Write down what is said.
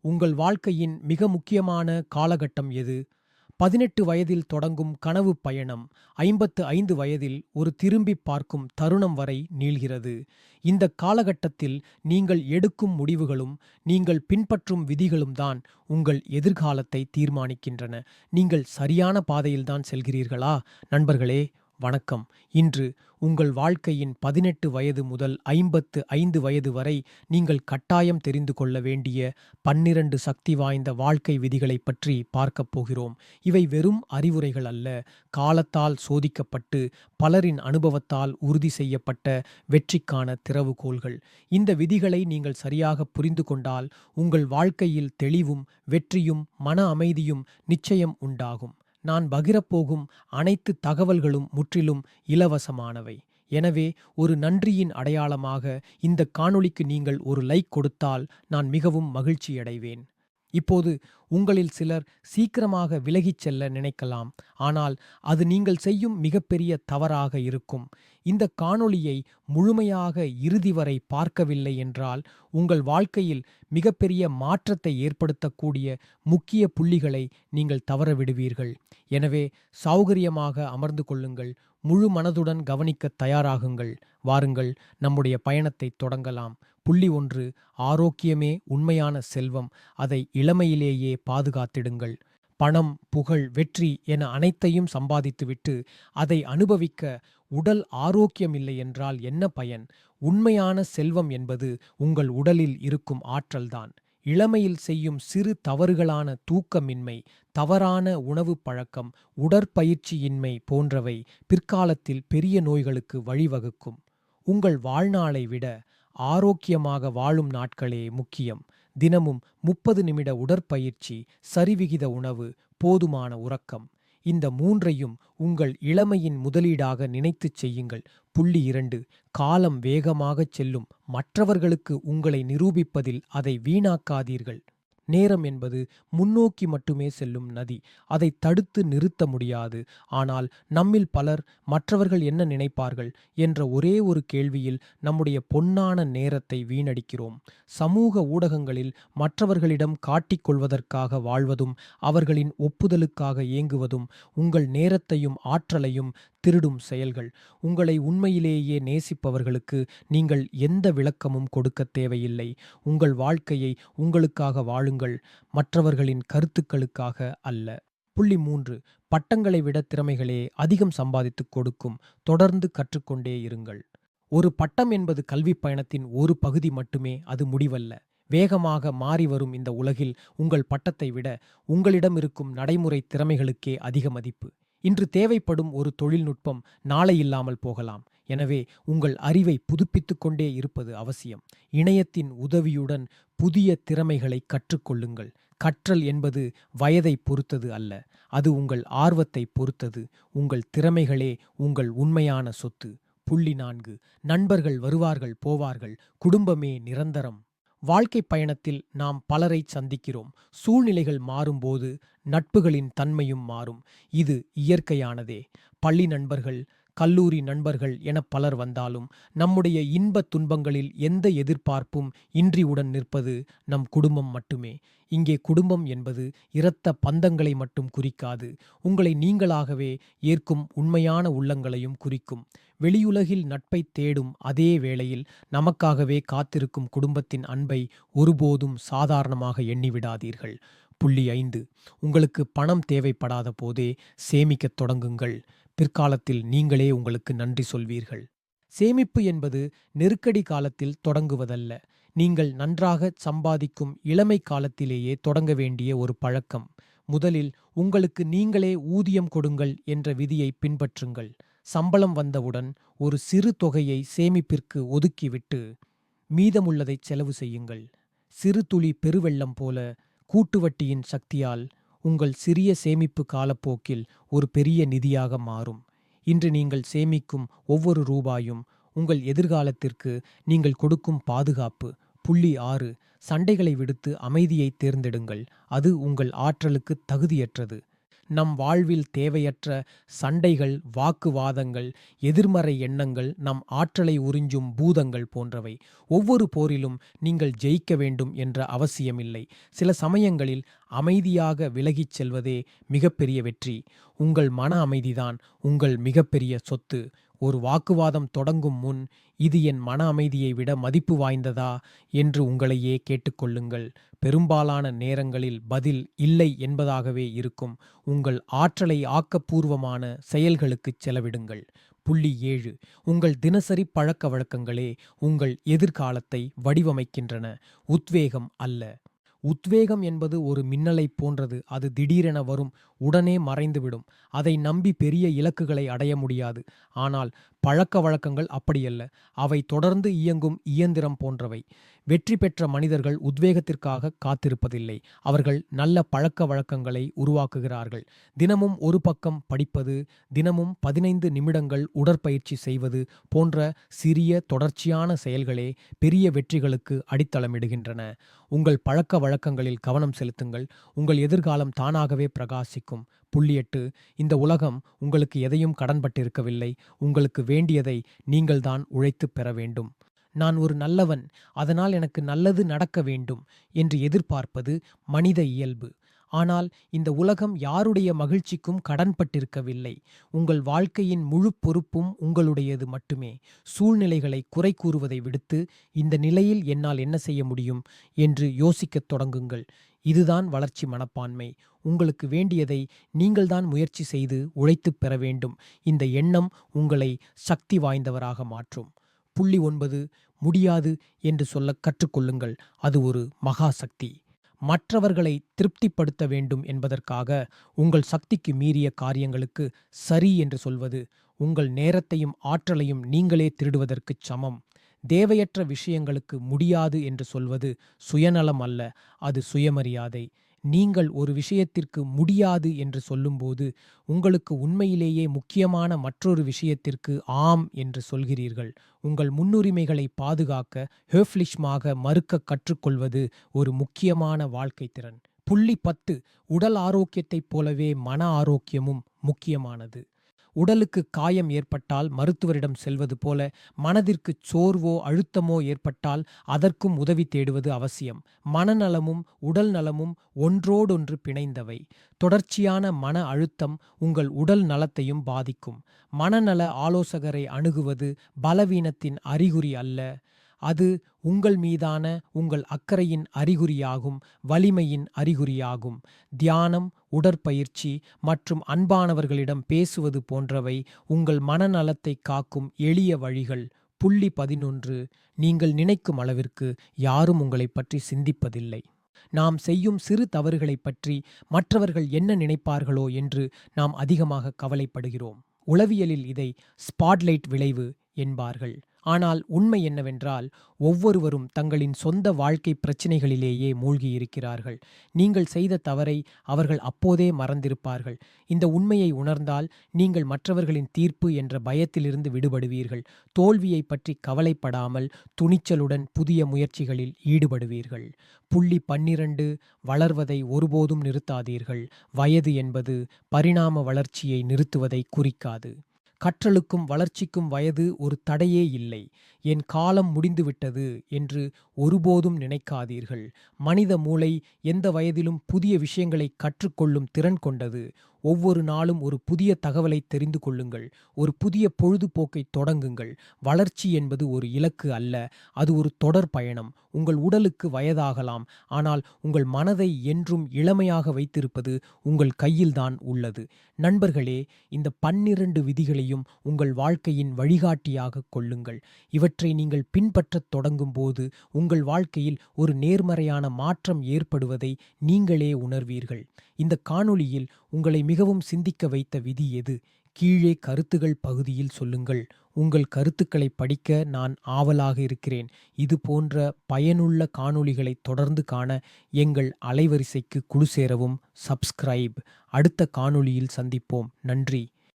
உங்கள் வாழ்க்கையின் மிக முக்கியமான காலகட்டம் எது? 18 வயதில் தொடங்கும் கனவு பயணம் 55 வயதில் ஒரு திரும்பிப் பார்க்கும் தருணம் வரை நீள்கிறது. இந்த காலகட்டத்தில் நீங்கள் எடுக்கும் முடிவுகளும் நீங்கள் பின்பற்றும் விதிகளும் தான் உங்கள் எதிர்காலத்தை தீர்மானிக்கின்றன. நீங்கள் சரியான பாதையில்தான் செல்கிறீர்களா? நண்பர்களே, வணக்கம். இன்று உங்கள் வாழ்க்கையின் 18 வயது முதல் 55 வயது வரை நீங்கள் கட்டாயம் தெரிந்து கொள்ள வேண்டிய 12 சக்தி வாய்ந்த வாழ்க்கை விதிகளைப் பற்றி பார்க்கப் போகிறோம். இவை வெறும் அறிவுரைகள் அல்ல, காலத்தால் சோதிக்கப்பட்டு பலரின் அனுபவத்தால் உறுதி செய்யப்பட்ட வெற்றிக்கான திறவுகோல்கள். இந்த விதிகளை நீங்கள் சரியாக புரிந்து கொண்டால் உங்கள் வாழ்க்கையில் தெளிவும் வெற்றியும் மன அமைதியும் நிச்சயம் உண்டாகும். நான் பகிரப்போகும் அனைத்து தகவல்களும் முற்றிலும் இலவசமானவை. எனவே ஒரு நன்றியின் அடையாளமாக இந்த காணொளிக்கு நீங்கள் ஒரு லைக் கொடுத்தால் நான் மிகவும் மகிழ்ச்சியடைவேன். இப்போது உங்களில் சிலர் சீக்கிரமாக விலகிச் செல்ல நினைக்கலாம், ஆனால் அது நீங்கள் செய்யும் மிகப்பெரிய தவறாக இருக்கும். இந்த காணொளியை முழுமையாக இறுதி வரை பார்க்கவில்லை என்றால் உங்கள் வாழ்க்கையில் மிகப்பெரிய மாற்றத்தை ஏற்படுத்தக்கூடிய முக்கிய புள்ளிகளை நீங்கள் தவறவிடுவீர்கள். எனவே சௌகரியமாக அமர்ந்து கொள்ளுங்கள், முழு மனதுடன் கவனிக்க தயாராகுங்கள். வாருங்கள், நம்முடைய பயணத்தை தொடங்கலாம். புள்ளி 1: ஆரோக்கியமே உண்மையான செல்வம். அதை இளமையிலேயே பாதுகாத்திடுங்கள். பணம், புகழ், வெற்றி என அனைத்தையும் சம்பாதித்துவிட்டு அதை அனுபவிக்க உடல் ஆரோக்கியம் இல்லை என்றால் என்ன பயன்? உண்மையான செல்வம் என்பது உங்கள் உடலில் இருக்கும் ஆற்றல்தான். இளமையில் செய்யும் சிறு தவறுகளான தூக்கமின்மை, தவறான உணவு பழக்கம், உடற்பயிற்சியின்மை போன்றவை பிற்காலத்தில் பெரிய நோய்களுக்கு வழிவகுக்கும். உங்கள் வாழ்நாளை விட ஆரோக்கியமாக வாழும் நாட்களே முக்கியம். தினமும் 30 நிமிட உடற்பயிற்சி, சரிவிகித உணவு, போதுமான உறக்கம், இந்த மூன்றையும் உங்கள் இளமையின் முதலீடாக நினைத்துச் செய்யுங்கள். புள்ளி 2: காலம் வேகமாகச் செல்லும். மற்றவர்களுக்கு உங்களை நிரூபிப்பதில் அதை வீணாக்காதீர்கள். நேரம் என்பது முன்னோக்கி மட்டுமே செல்லும் நதி. அதை தடுத்து நிறுத்த முடியாது. ஆனால் நம்மில் பலர் மற்றவர்கள் என்ன நினைப்பார்கள் என்ற ஒரே ஒரு கேள்வியில் நம்முடைய பொன்னான நேரத்தை வீணடிக்கிறோம். சமூக ஊடகங்களில் மற்றவர்களிடம் காட்டிக்கொள்வதற்காக வாழ்வதும் அவர்களின் ஒப்புதலுக்காக ஏங்குவதும் உங்கள் நேரத்தையும் ஆற்றலையும் திருடும் செயல்கள். உங்களை உண்மையிலேயே நேசிப்பவர்களுக்கு நீங்கள் எந்த விளக்கமும் கொடுக்க தேவையில்லை. உங்கள் வாழ்க்கையை உங்களுக்காக வாழுங்கள், மற்றவர்களின் கருத்துக்களுக்காக அல்ல. புள்ளி 3: பட்டங்களை விட திறமைகளே அதிகம் சம்பாதித்துக் கொடுக்கும். தொடர்ந்து கற்றுக்கொண்டே இருங்கள். ஒரு பட்டம் என்பது கல்வி பயணத்தின் ஒரு பகுதி மட்டுமே, அது முடிவல்ல. வேகமாக மாறி வரும் இந்த உலகில் உங்கள் பட்டத்தை விட உங்களிடம் இருக்கும் நடைமுறை திறமைகளுக்கே அதிக மதிப்பு. இன்று தேவைப்படும் ஒரு தொழில்நுட்பம் நாளை இல்லாமல் போகலாம். எனவே உங்கள் அறிவை புதுப்பித்துக் கொண்டே இருப்பது அவசியம். இணையத்தின் உதவியுடன் புதிய திறமைகளை கற்றுக்கொள்ளுங்கள். கற்றல் என்பது வயதை பொறுத்தது அல்ல, அது உங்கள் ஆர்வத்தை பொறுத்தது. உங்கள் திறமைகளே உங்கள் உண்மையான சொத்து. புள்ளி 4: நண்பர்கள் வருவார்கள் போவார்கள், குடும்பமே நிரந்தரம். வாழ்க்கை பயணத்தில் நாம் பலரை சந்திக்கிறோம். சூழ்நிலைகள் மாறும்போது நட்புகளின் தன்மையும் மாறும். இது இயற்கையானதே. பள்ளி நண்பர்கள், கல்லூரி நண்பர்கள் என பலர் வந்தாலும் நம்முடைய இன்பத் துன்பங்களில் எந்த எதிர்பார்ப்பும் இன்றியுடன் நிற்பது நம் குடும்பம் மட்டுமே. இங்கே குடும்பம் என்பது இரத்த பந்தங்களை மட்டும் குறிக்காது, உங்களை நீங்களாகவே ஏற்கும் உண்மையான உள்ளங்களையும் குறிக்கும். வெளியுலகில் நட்பை தேடும் அதே வேளையில் நமக்காகவே காத்திருக்கும் குடும்பத்தின் அன்பை ஒருபோதும் சாதாரணமாக எண்ணிவிடாதீர்கள். புள்ளி 5: உங்களுக்கு பணம் தேவைப்படாத போதே சேமிக்கத் தொடங்குங்கள். பிற்காலத்தில் நீங்களே உங்களுக்கு நன்றி சொல்வீர்கள். சேமிப்பு என்பது நெருக்கடி காலத்தில் தொடங்குவதல்ல, நீங்கள் நன்றாக சம்பாதிக்கும் இளமை காலத்திலேயே தொடங்க வேண்டிய ஒரு பழக்கம். முதலில் உங்களுக்கு நீங்களே ஊதியம் கொடுங்கள் என்ற விதியை பின்பற்றுங்கள். சம்பளம் வந்தவுடன் ஒரு சிறு தொகையை சேமிப்பிற்கு ஒதுக்கிவிட்டு மீதமுள்ளதை செலவு செய்யுங்கள். சிறு துளி பெருவெள்ளம் போல கூட்டு வட்டியின் சக்தியால் உங்கள் சிறிய சேமிப்பு காலப்போக்கில் ஒரு பெரிய நிதியாக மாறும். இன்று நீங்கள் சேமிக்கும் ஒவ்வொரு ரூபாயும் உங்கள் எதிர்காலத்திற்கு நீங்கள் கொடுக்கும் பாதுகாப்பு. புள்ளி 6: சண்டைகளை விடுத்து அமைதியை தேர்ந்தெடுங்கள். அது உங்கள் ஆற்றலுக்கு தகுதியற்றது. நம் வாழ்வில் தேவையற்ற சண்டைகள், வாக்குவாதங்கள், எதிர்மறை எண்ணங்கள் நம் ஆற்றலை உறிஞ்சும் பூதங்கள் போன்றவை. ஒவ்வொரு போரிலும் நீங்கள் ஜெயிக்க வேண்டும் என்ற அவசியமில்லை. சில சமயங்களில் அமைதியாக விலகிச் செல்வதே மிகப்பெரிய வெற்றி. உங்கள் மன அமைதிதான் உங்கள் மிகப்பெரிய சொத்து. ஒரு வாக்குவாதம் தொடங்கும் முன், இது என் மன அமைதியை விட மதிப்பு வாய்ந்ததா என்று உங்களையே கேட்டுக்கொள்ளுங்கள். பெரும்பாலான நேரங்களில் பதில் இல்லை என்பதாகவே இருக்கும். உங்கள் ஆற்றலை ஆக்கப்பூர்வமான செயல்களுக்குச் செலவிடுங்கள். புள்ளி 7. உங்கள் தினசரி பழக்க வழக்கங்களே உங்கள் எதிர்காலத்தை வடிவமைக்கின்றன, உத்வேகம் அல்ல. உத்வேகம் என்பது ஒரு மின்னலைப் போன்றது. அது திடீரென வரும், உடனே மறைந்துவிடும். அதை நம்பி பெரிய இலக்குகளை அடைய முடியாது. ஆனால் பழக்க வழக்கங்கள் அப்படியல்ல. அவை தொடர்ந்து இயங்கும் இயந்திரம் போன்றவை. வெற்றி பெற்ற மனிதர்கள் உத்வேகத்திற்காக காத்திருப்பதில்லை. அவர்கள் நல்ல பழக்க வழக்கங்களை உருவாக்குகிறார்கள். தினமும் ஒரு பக்கம் படிப்பது, தினமும் 15 நிமிடங்கள் உடற்பயிற்சி செய்வது போன்ற சிறிய தொடர்ச்சியான செயல்களே பெரிய வெற்றிகளுக்கு அடித்தளமிடுகின்றன. உங்கள் பழக்க வழக்கங்களில் கவனம் செலுத்துங்கள். உங்கள் எதிர்காலம் தானாகவே பிரகாசிக்கும். புள்ளி 8. இந்த உலகம் உங்களுக்கு எதையும் கடன்பட்டிருக்கவில்லை. உங்களுக்கு வேண்டியதை நீங்கள்தான் உழைத்துப் பெற வேண்டும். நான் ஒரு நல்லவன், அதனால் எனக்கு நல்லது நடக்க வேண்டும் என்று எதிர்பார்ப்பது மனித இயல்பு. ஆனால் இந்த உலகம் யாருடைய மகிழ்ச்சிக்கும் கடன்பட்டிருக்கவில்லை. உங்கள் வாழ்க்கையின் முழு பொறுப்பும் உங்களுடையது மட்டுமே. சூழ்நிலைகளை குறை கூறுவதை விடுத்து, இந்த நிலையில் என்னால் என்ன செய்ய முடியும் என்று யோசிக்கத் தொடங்குங்கள். இதுதான் வளர்ச்சி மனப்பான்மை. உங்களுக்கு வேண்டியதை நீங்கள்தான் முயற்சி செய்து உழைத்துப் பெற வேண்டும். இந்த எண்ணம் உங்களை சக்தி வாய்ந்தவராக மாற்றும். புள்ளி 9. முடியாது என்று சொல்ல கற்றுக்கொள்ளுங்கள். அது ஒரு மகா சக்தி. மற்றவர்களை திருப்திப்படுத்த வேண்டும் என்பதற்காக உங்கள் சக்திக்கு மீறிய காரியங்களுக்கு சரி என்று சொல்வது உங்கள் நேரத்தையும் ஆற்றலையும் நீங்களே திருடுவதற்குச் சமம். தேவையற்ற விஷயங்களுக்கு முடியாது என்று சொல்வது சுயநலம் அல்ல, அது சுயமரியாதை. நீங்கள் ஒரு விஷயத்திற்கு முடியாது என்று சொல்லும்போது, உங்களுக்கு உண்மையிலேயே முக்கியமான மற்றொரு விஷயத்திற்கு ஆம் என்று சொல்கிறீர்கள். உங்கள் முன்னுரிமைகளை பாதுகாக்க ஹோஃப்லிஷ்மாக மறுக்க கற்றுக்கொள்வது ஒரு முக்கியமான வாழ்க்கை திறன். புள்ளி 10. உடல் ஆரோக்கியத்தைப் போலவே மன ஆரோக்கியமும் முக்கியமானது. உடலுக்கு காயம் ஏற்பட்டால் மருத்துவரிடம் செல்வது போல, மனதிற்கு சோர்வோ அழுத்தமோ ஏற்பட்டால் அதற்கும் உதவி தேடுவது அவசியம். மனநலமும் உடல் நலமும் ஒன்றோடொன்று பிணைந்தவை. தொடர்ச்சியான மன அழுத்தம் உங்கள் உடல் நலத்தையும் பாதிக்கும். மனநல ஆலோசகரை அணுகுவது பலவீனத்தின் அறிகுறி அல்ல, அது உங்கள் மீதான உங்கள் அக்கறையின் அறிகுறியாகும், வலிமையின் அறிகுறியாகும். தியானம், உடற்பயிற்சி மற்றும் அன்பானவர்களிடம் பேசுவது போன்றவை உங்கள் மனநலத்தை காக்கும் எளிய வழிகள். புள்ளி 11. நீங்கள் நினைக்கும் அளவிற்கு யாரும் உங்களை பற்றி சிந்திப்பதில்லை. நாம் செய்யும் சிறு தவறுகளைப் பற்றி மற்றவர்கள் என்ன நினைப்பார்களோ என்று நாம் அதிகமாக கவலைப்படுகிறோம். உளவியலில் இதை ஸ்பாட்லைட் விளைவு என்பார்கள். ஆனால் உண்மை என்னவென்றால், ஒவ்வொருவரும் தங்களின் சொந்த வாழ்க்கை பிரச்சினைகளிலேயே மூழ்கியிருக்கிறார்கள். நீங்கள் செய்த தவறை அவர்கள் அப்போதே மறந்திருப்பார்கள். இந்த உண்மையை உணர்ந்தால் நீங்கள் மற்றவர்களின் தீர்ப்பு என்ற பயத்திலிருந்து விடுபடுவீர்கள். தோல்வியை பற்றி கவலைப்படாமல் துணிச்சலுடன் புதிய முயற்சிகளில் ஈடுபடுவீர்கள். புள்ளி 12. வளர்வதை ஒருபோதும் நிறுத்தாதீர்கள். வயது என்பது பரிணாம வளர்ச்சியை நிறுத்துவதை குறிக்காது. கற்றலுக்கும் வளர்ச்சிக்கும் வயது ஒரு தடையே இல்லை. என் காலம் முடிந்துவிட்டது என்று ஒருபோதும் நினைக்காதீர்கள். மனித மூளை எந்த வயதிலும் புதிய விஷயங்களை கற்றுக்கொள்ளும் திறன் கொண்டது. ஒவ்வொரு நாளும் ஒரு புதிய தகவலை தெரிந்து கொள்ளுங்கள். ஒரு புதிய பொழுதுபோக்கை தொடங்குங்கள். வளர்ச்சி என்பது ஒரு இலக்கு அல்ல, அது ஒரு தொடர் பயணம். உங்கள் உடலுக்கு வயதாகலாம், ஆனால் உங்கள் மனதை என்றும் இளமையாக வைத்திருப்பது உங்கள் கையில்தான் உள்ளது. நண்பர்களே, இந்த 12 விதிகளையும் உங்கள் வாழ்க்கையின் வழிகாட்டியாக கொள்ளுங்கள். இவற்றை நீங்கள் பின்பற்றத் தொடங்கும் போது உங்கள் வாழ்க்கையில் ஒரு நேர்மறையான மாற்றம் ஏற்படுவதை நீங்களே உணர்வீர்கள். இந்த காணொளியில் உங்களை மிகவும் சிந்திக்க வைத்த விதி எது? கீழே கருத்துகள் பகுதியில் சொல்லுங்கள். உங்கள் கருத்துக்களை படிக்க நான் ஆவலாக இருக்கிறேன். இது போன்ற பயனுள்ள காணொளிகளை தொடர்ந்து காண எங்கள் அலைவரிசைக்கு குழு சேரவும் சப்ஸ்கிரைப். அடுத்த காணொளியில் சந்திப்போம். நன்றி.